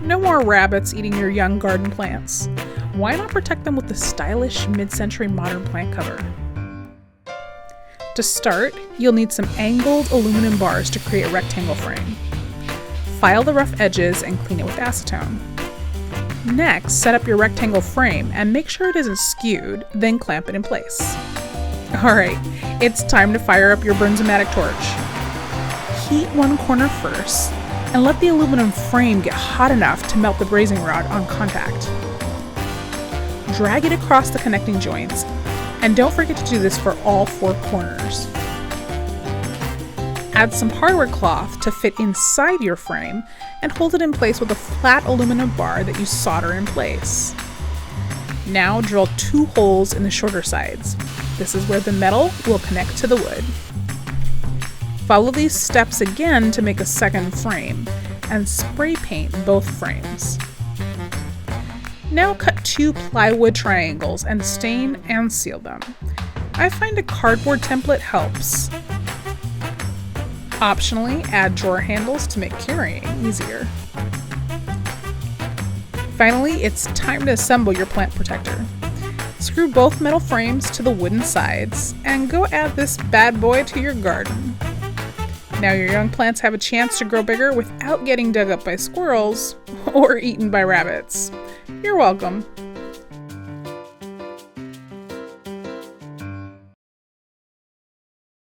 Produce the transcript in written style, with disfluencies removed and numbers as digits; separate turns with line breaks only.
No more rabbits eating your young garden plants. Why not protect them with the stylish mid-century modern plant cover? To start, you'll need some angled aluminum bars to create a rectangle frame. File the rough edges and clean it with acetone. Next, set up your rectangle frame and make sure it isn't skewed, then clamp it in place. Alright, it's time to fire up your Bernzomatic torch. Heat one corner first, and let the aluminum frame get hot enough to melt the brazing rod on contact. Drag it across the connecting joints, and don't forget to do this for all 4 corners. Add some hardware cloth to fit inside your frame and hold it in place with a flat aluminum bar that you solder in place. Now drill 2 holes in the shorter sides. This is where the metal will connect to the wood. Follow these steps again to make a second frame and spray paint both frames. Now cut 2 plywood triangles and stain and seal them. I find a cardboard template helps. Optionally, add drawer handles to make carrying easier. Finally, it's time to assemble your plant protector. Screw both metal frames to the wooden sides and go add this bad boy to your garden. Now your young plants have a chance to grow bigger without getting dug up by squirrels or eaten by rabbits. You're welcome.